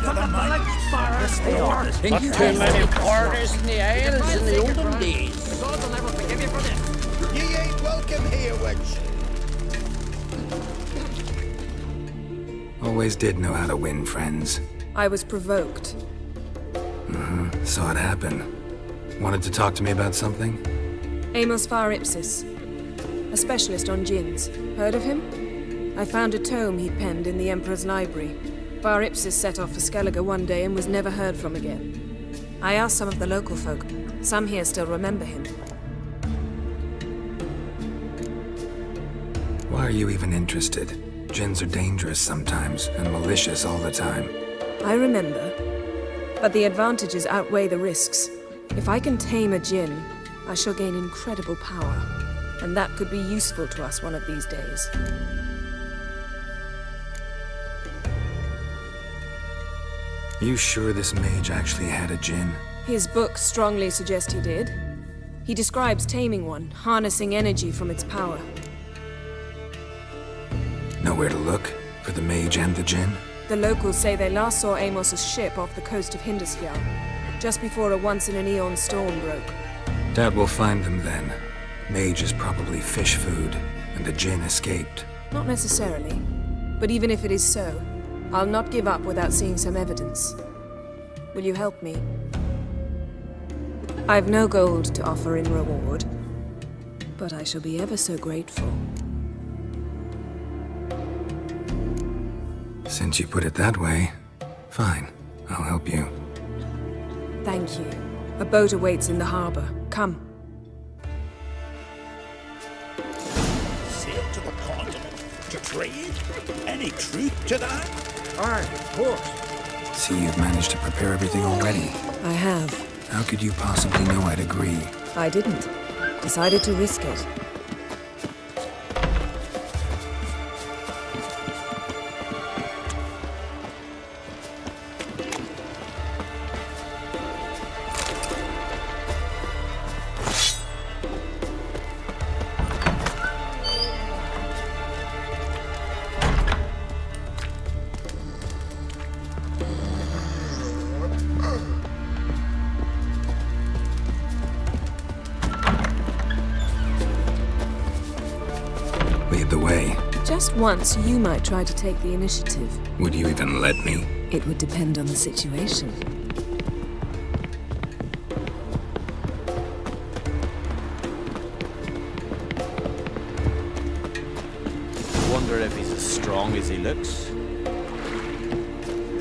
Not too many parties in the Isles in the olden days. Ye ain't welcome here, wench. Always did know how to win friends. I was provoked. Saw it happen. Wanted to talk to me about something? Amos Far Ipsis, a specialist on djinns. Heard of him? I found a tome he'd penned in the Emperor's library. Far Ipsis set off for Skellige one day and was never heard from again. I asked some of the local folk. Some here still remember him. Why are you even interested? Djinns are dangerous sometimes, and malicious all the time. I remember. But the advantages outweigh the risks. If I can tame a djinn, I shall gain incredible power. And that could be useful to us one of these days. You sure this mage actually had a djinn? His books strongly suggest he did. He describes taming one, harnessing energy from its power. Nowhere to look for the mage and the djinn? The locals say they last saw Amos's ship off the coast of Hindisfjall, just before a once-in-an-eon storm broke. Doubt we'll find them then. Mage is probably fish food, and the djinn escaped. Not necessarily. But even if it is so, I'll not give up without seeing some evidence. Will you help me? I've no gold to offer in reward, but I shall be ever so grateful. Since you put it that way, fine. I'll help you. Thank you. A boat awaits in the harbor. Come. Sail to the continent to trade? Any truth to that? Aye, of course. See, you've managed to prepare everything already. I have. How could you possibly know I'd agree? I didn't. Decided to risk it. Lead the way. Just once, you might try to take the initiative. Would you even let me? It would depend on the situation. Wonder if he's as strong as he looks.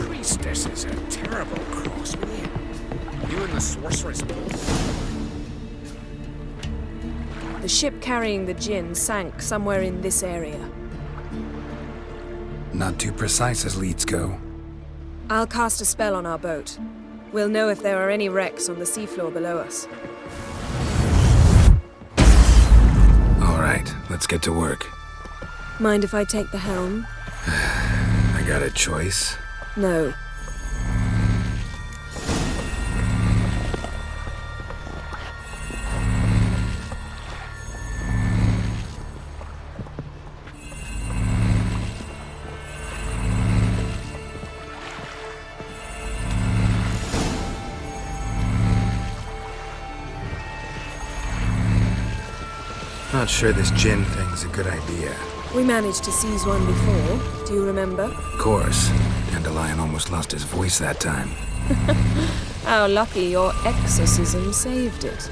Priestess is a terrible cross with you. You and the sorceress both. The ship carrying the djinn sank somewhere in this area. Not too precise as leads go. I'll cast a spell on our boat. We'll know if there are any wrecks on the seafloor below us. All right, let's get to work. Mind if I take the helm? I got a choice. No. Not sure this djinn thing's a good idea. We managed to seize one before. Do you remember? Of course. Dandelion almost lost his voice that time. How lucky your exorcism saved it.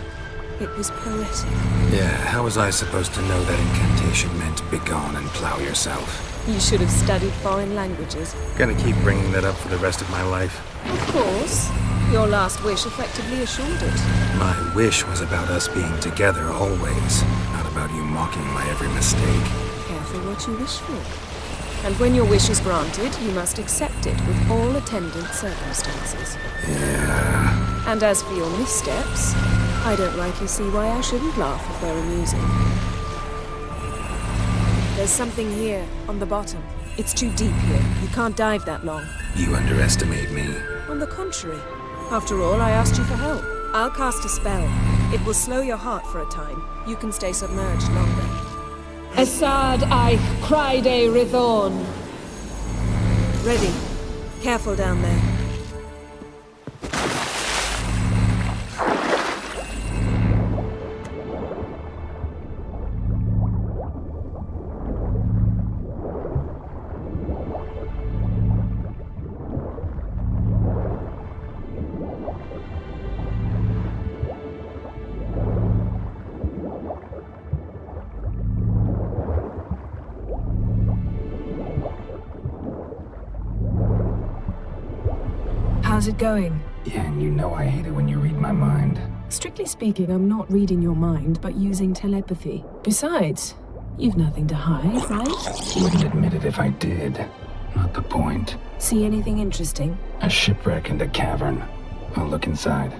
It was poetic. Yeah, how was I supposed to know that incantation meant begone and plow yourself? You should have studied foreign languages. Gonna keep bringing that up for the rest of my life. Of course. Your last wish effectively assured it. My wish was about us being together always, not about you mocking my every mistake. Careful what you wish for. And when your wish is granted, you must accept it with all attendant circumstances. Yeah. And as for your missteps, I don't rightly see why I shouldn't laugh if they're amusing. There's something here, on the bottom. It's too deep here. You can't dive that long. You underestimate me. On the contrary. After all, I asked you for help. I'll cast a spell. It will slow your heart for a time. You can stay submerged longer. Assad I Cryde Rithorn. Ready. Careful down there. How's it going? Yeah, and you know I hate it when you read my mind. Strictly speaking, I'm not reading your mind, but using telepathy. Besides, you've nothing to hide, right? Wouldn't admit it if I did. Not the point. See anything interesting? A shipwreck and a cavern. I'll look inside.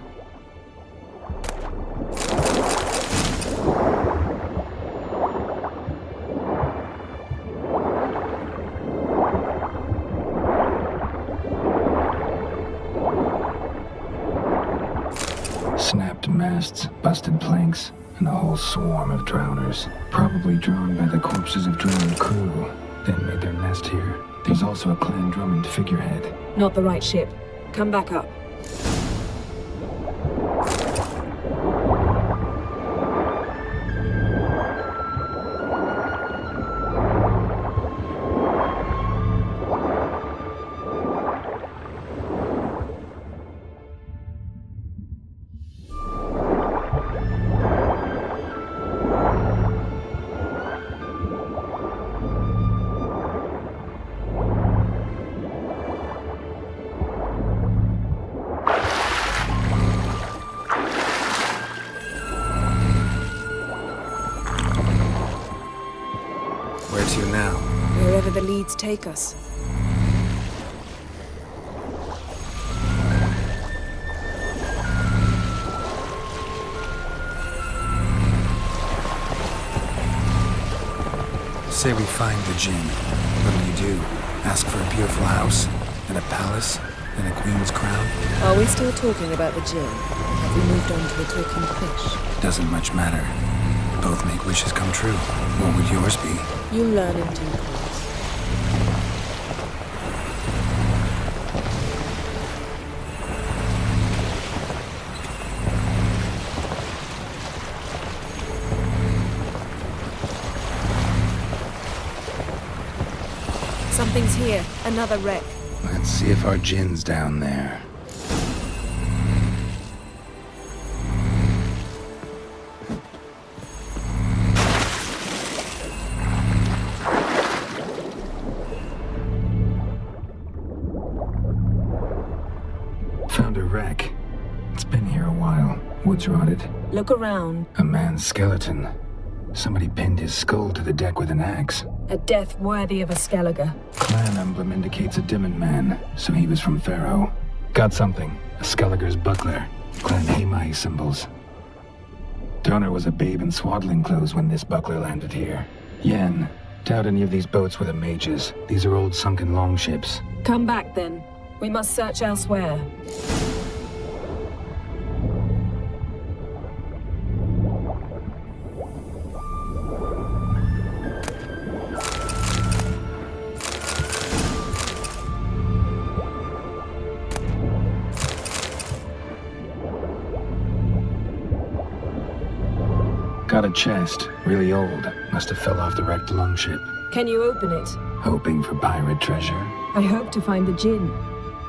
Snapped masts, busted planks, and a whole swarm of drowners. Probably drawn by the corpses of drowned crew, then made their nest here. There's also a Clan Drummond figurehead. Not the right ship. Come back up. Where to now? Wherever the leads take us. Say we find the Jinn. What do you do? Ask for a beautiful house? And a palace? And a queen's crown? Are we still talking about the Jinn? Have we moved on to the talking fish? Doesn't much matter. Both make wishes come true. What would yours be? You learn in due course. Something's here. Another wreck. Let's see if our Jinn's down there. Found a wreck. It's been here a while. Wood's rotted. Look around. A man's skeleton. Somebody pinned his skull to the deck with an axe. A death worthy of a Skellige. Clan emblem indicates a Dimmen man, so he was from Pharaoh. Got something. A Skellige's buckler. Clan Hamai symbols. Donor was a babe in swaddling clothes when this buckler landed here. Yen, doubt any of these boats were the mages. These are old sunken longships. Come back then. We must search elsewhere. Got a chest, really old. Must have fell off the wrecked longship. Can you open it? Hoping for pirate treasure. I hope to find the Jinn.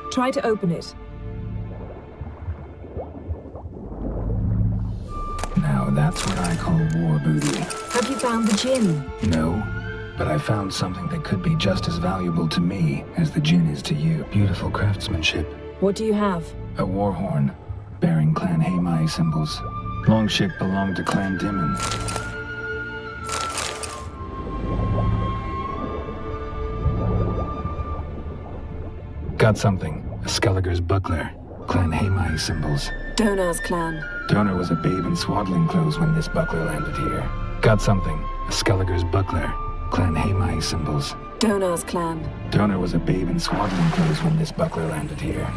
Try to open it. Now that's what I call war booty. Have you found the Jinn? No, but I found something that could be just as valuable to me as the Jinn is to you. Beautiful craftsmanship. What do you have? A war horn, bearing Clan Hamai symbols. Longship belonged to Clan Dimmen. Got something. A Skellige's buckler. Clan Hamai symbols. Donar's clan. Donor was a babe in swaddling clothes when this buckler landed here. Got something. A Skellige's buckler. Clan Hamai symbols. Donar's clan. Donor was a babe in swaddling clothes when this buckler landed here.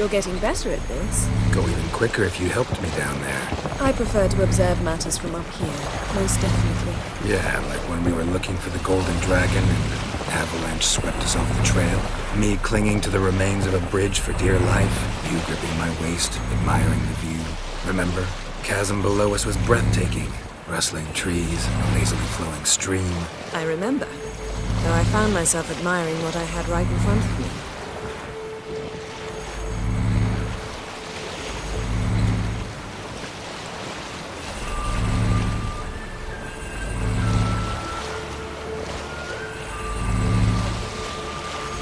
You're getting better at this. Go even quicker if you helped me down there. I prefer to observe matters from up here, most definitely. Yeah, like when we were looking for the Golden Dragon and the avalanche swept us off the trail. Me clinging to the remains of a bridge for dear life. You gripping my waist, admiring the view. Remember? Chasm below us was breathtaking. Rustling trees, a lazily flowing stream. I remember, though I found myself admiring what I had right in front of me.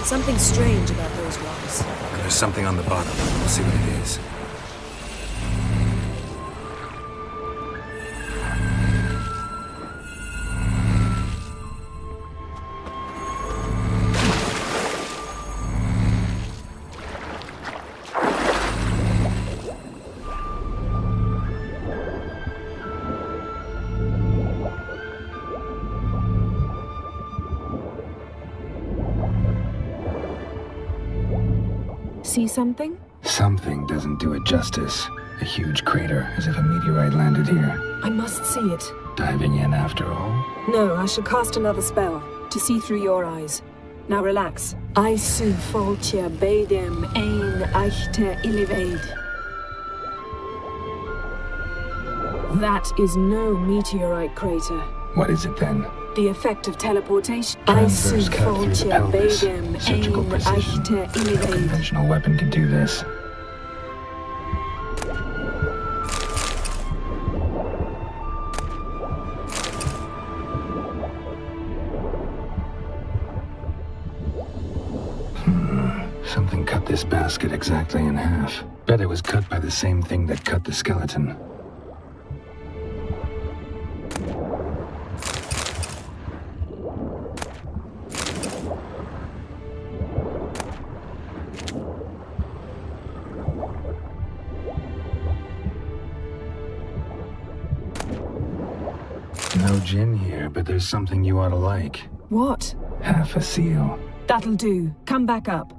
Something strange about those rocks. There's something on the bottom. We'll see what it is. See something? Something doesn't do it justice. A huge crater, as if a meteorite landed here. I must see it. Diving in after all? No, I shall cast another spell to see through your eyes. Now relax. Aisu foltia beidem ein eichte iliveid. That is no meteorite crater. What is it then? The effect of teleportation. Transverse cut through the foltia pelvis. beidem Surgical ein precision. eichte A iliveid. conventional weapon could do this. Something cut this basket exactly in half. Bet it was cut by the same thing that cut the skeleton. No gin here, but there's something you ought to like. What? Half a seal. That'll do. Come back up.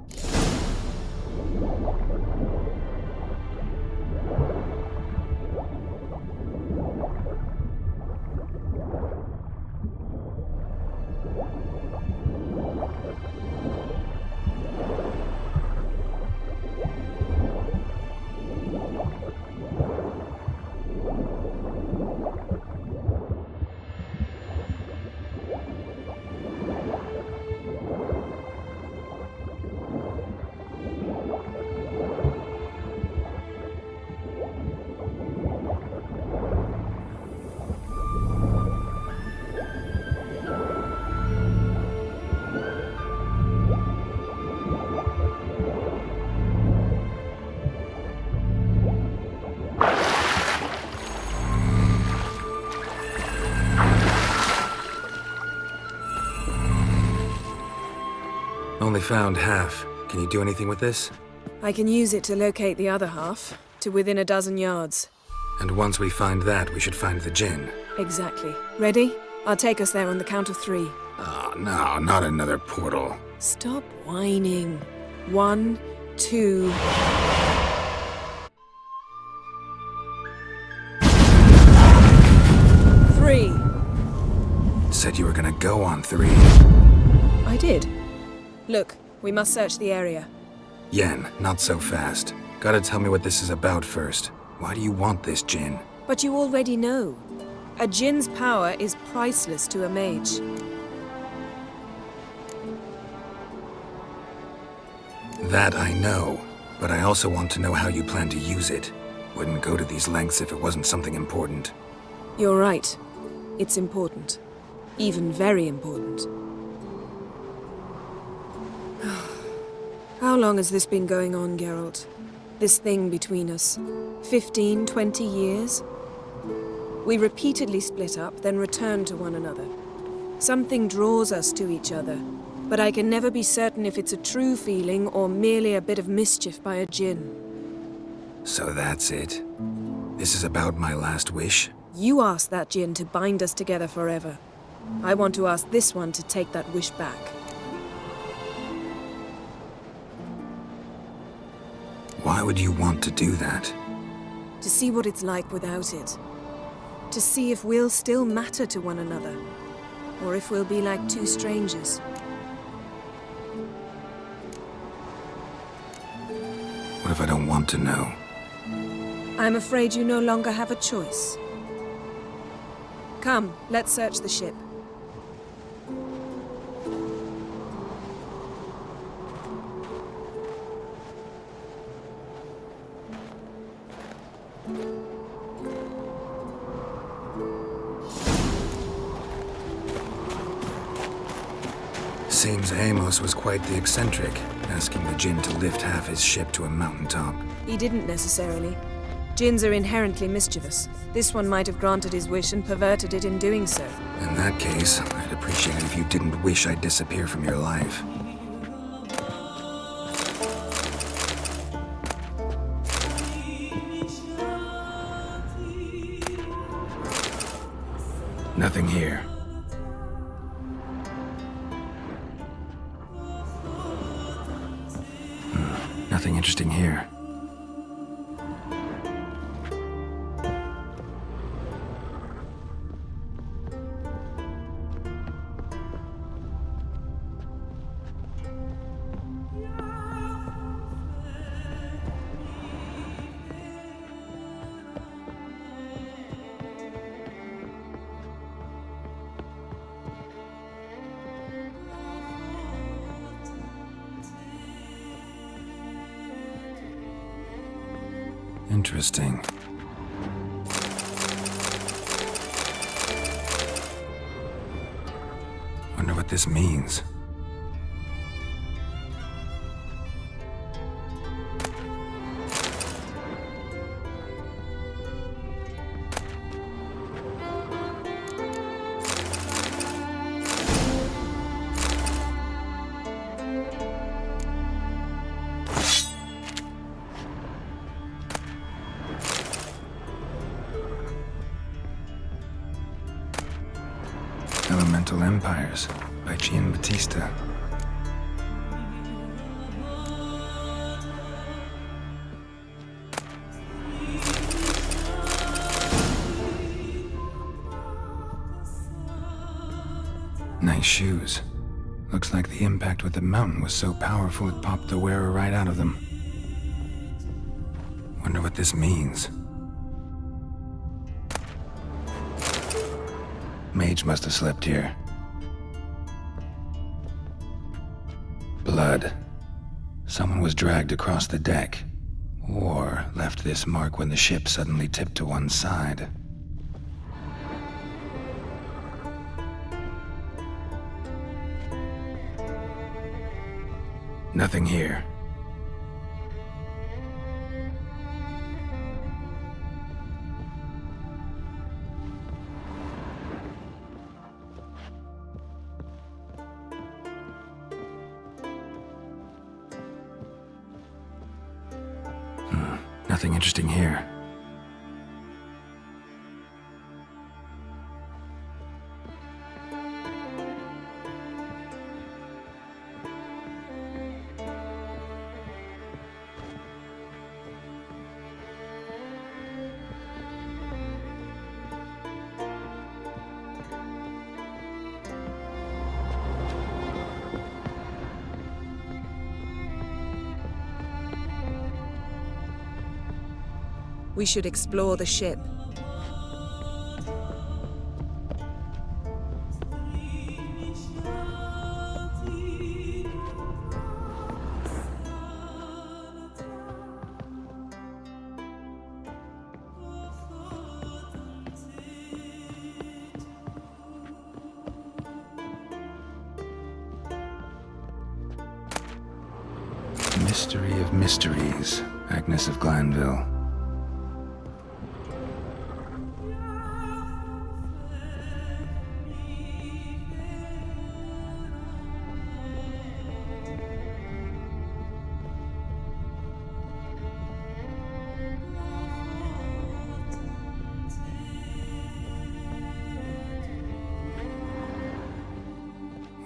Only found half. Can you do anything with this? I can use it to locate the other half, to within a dozen yards. And once we find that, we should find the gin. Exactly. Ready? I'll take us there on the count of 3. Oh, no, not another portal. Stop whining. 1, 2... Three. Said you were gonna go on 3. I did. Look, we must search the area. Yen, not so fast. Gotta tell me what this is about first. Why do you want this gin? But you already know. A djinn's power is priceless to a mage. That I know, but I also want to know how you plan to use it. Wouldn't go to these lengths if it wasn't something important. You're right. It's important. Even very important. How long has this been going on, Geralt? This thing between us? 15, 20 years? We repeatedly split up, then returned to one another. Something draws us to each other, but I can never be certain if it's a true feeling or merely a bit of mischief by a djinn. So that's it? This is about my last wish? You asked that djinn to bind us together forever. I want to ask this one to take that wish back. Why Why would you want to do that? To see what it's like without it. To see if we'll still matter to one another. Or if we'll be like two strangers. What if I don't want to know? I'm afraid you no longer have a choice. Come, let's search the ship. Seems Amos was quite the eccentric, asking the Jinn to lift half his ship to a mountaintop. He didn't necessarily. Jinns are inherently mischievous. This one might have granted his wish and perverted it in doing so. In that case, I'd appreciate it if you didn't wish I'd disappear from your life. Nothing here. Nothing interesting here. Interesting. Wonder what this means. Elemental Empires by Giambattista. Nice shoes. Looks like the impact with the mountain was so powerful it popped the wearer right out of them. Wonder what this means. Mage must have slept here. Blood. Someone was dragged across the deck, or left this mark when the ship suddenly tipped to one side. Nothing here. Nothing interesting here. We should explore the ship. Mystery of mysteries, Agnes of Glanville.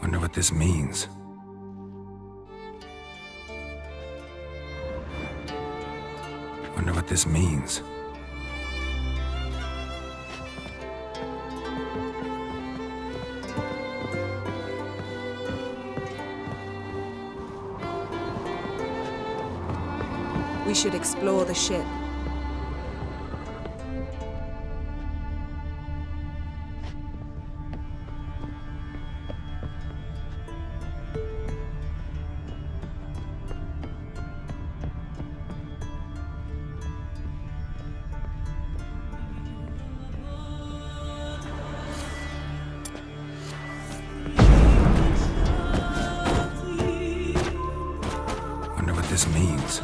Wonder what this means. what this means. We should explore the ship. Wonder what this means.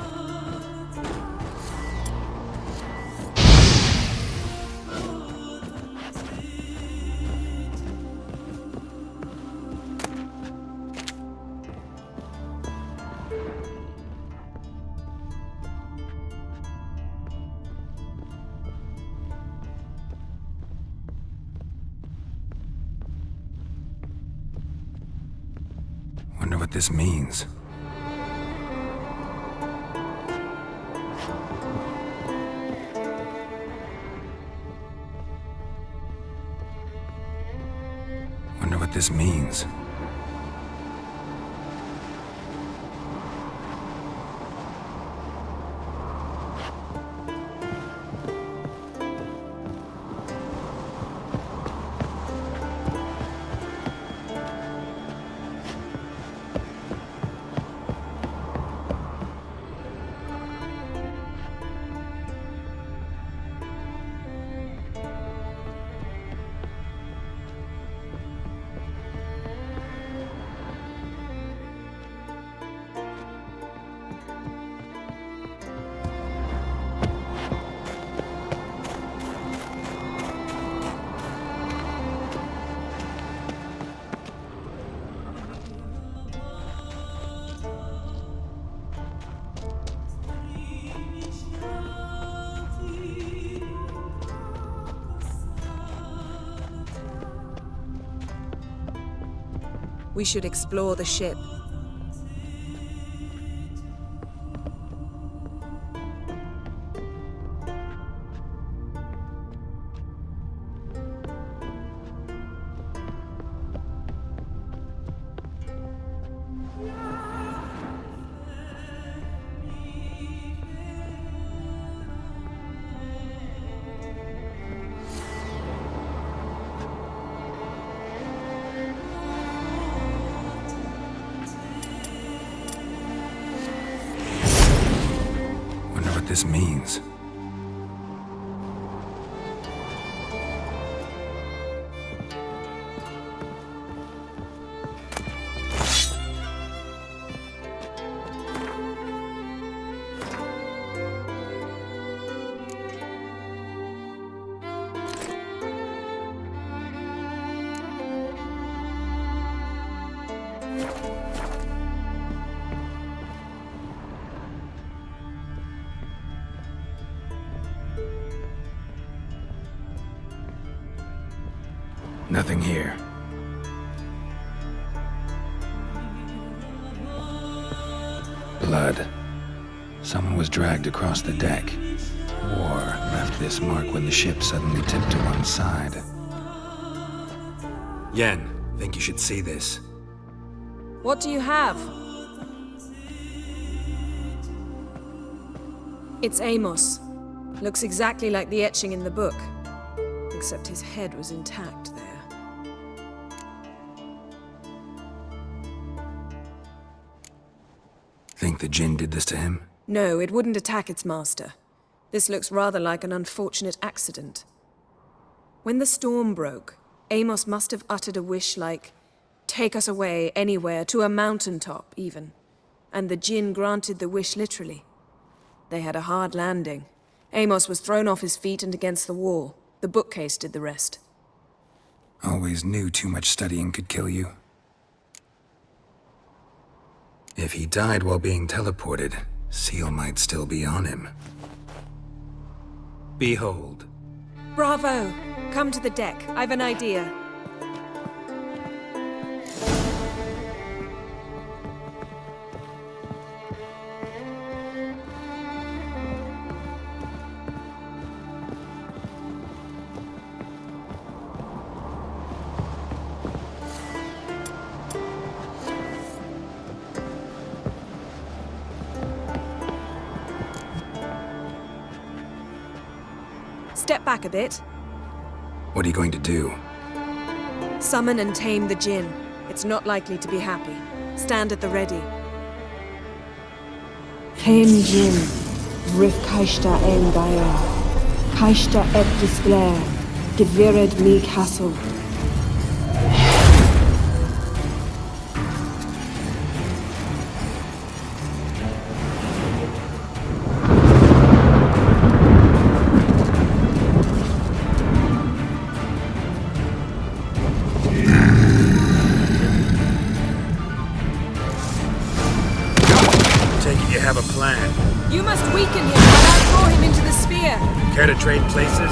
Wonder what this means. Wonder what this means. We should explore the ship. What this means. Nothing here. Blood. Someone was dragged across the deck. War left this mark when the ship suddenly tipped to one side. Yen, think you should see this. What do you have? It's Amos. Looks exactly like the etching in the book. Except his head was intact there. Think the Jinn did this to him? No, it wouldn't attack its master. This looks rather like an unfortunate accident. When the storm broke, Amos must have uttered a wish like, "Take us away, anywhere, to a mountaintop, even." And the Jinn granted the wish literally. They had a hard landing. Amos was thrown off his feet and against the wall. The bookcase did the rest. Always knew too much studying could kill you. If he died while being teleported, Seal might still be on him. Behold. Bravo! Come to the deck. I've an idea. step back a bit. What are you going to do? Summon and tame the Jinn. It's not likely to be happy. Stand at the ready. Tame Jinn, Rif Kaishta en Gaia, Kaishta et Displair, Gevired mi Castle. Take it you have a plan. You must weaken him while I draw him into the sphere. Care to trade places?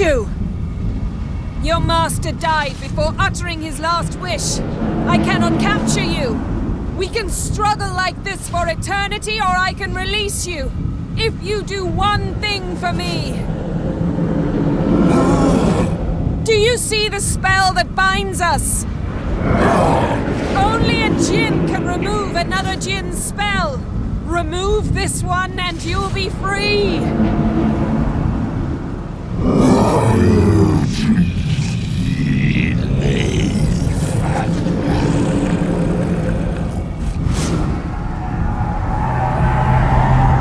you! Your master died before uttering his last wish. I cannot capture you. We can struggle like this for eternity, or I can release you. If you do one thing for me. Do you see the spell that binds us? Only a djinn can remove another djinn's spell. Remove this one and you'll be free.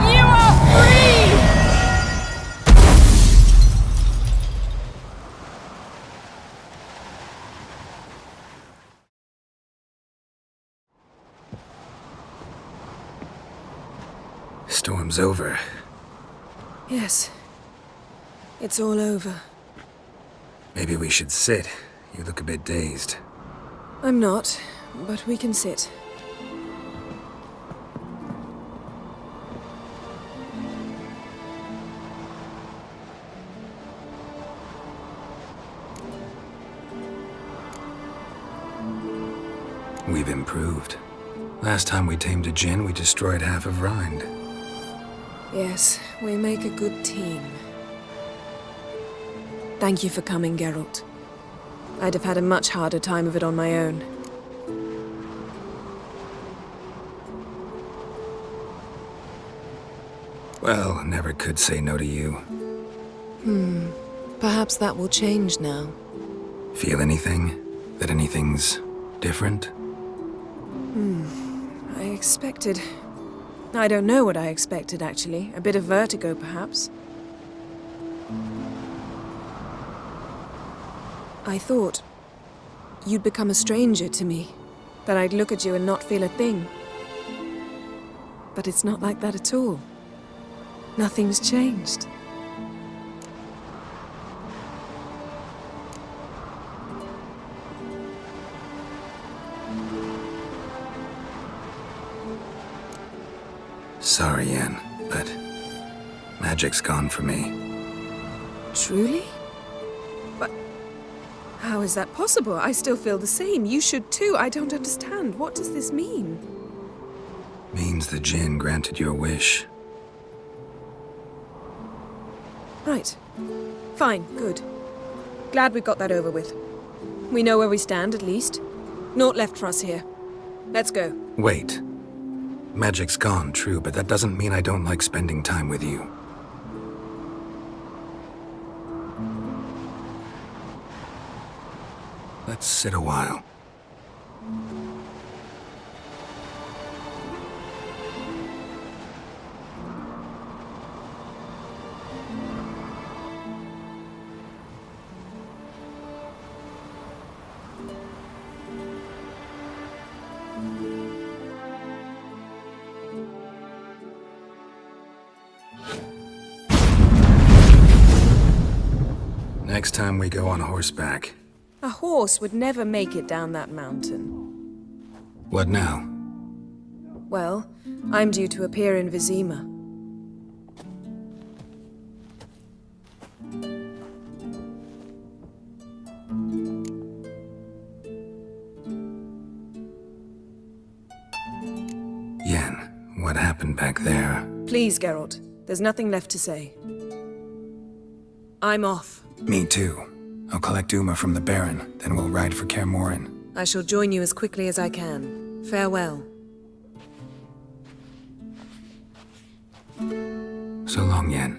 You are free! Storm's over. Yes. It's all over. Maybe we should sit. You look a bit dazed. I'm not, but we can sit. We've improved. Last time we tamed a djinn, we destroyed half of Rind. Yes, we make a good team. Thank you for coming, Geralt. I'd have had a much harder time of it on my own. Well, never could say no to you. Perhaps that will change now. Feel anything? That anything's different? I expected... I don't know what I expected, actually. A bit of vertigo, perhaps. I thought you'd become a stranger to me. That I'd look at you and not feel a thing. But it's not like that at all. Nothing's changed. Sorry, Yen, but magic's gone for me. Truly? But how is that possible? I still feel the same. You should too. I don't understand. What does this mean? Means the djinn granted your wish. Right. Fine. Good. Glad we got that over with. We know where we stand, at least. Naught left for us here. Let's go. Wait. Magic's gone, true, but that doesn't mean I don't like spending time with you. Let's sit a while. Next time we go on horseback. A horse would never make it down that mountain. What now? Well, I'm due to appear in Vizima. Yen, what happened back there? Please, Geralt. There's nothing left to say. I'm off. Me too. I'll collect Uma from the Baron, then we'll ride for Kaer Morhen. I shall join you as quickly as I can. Farewell. So long, Yen.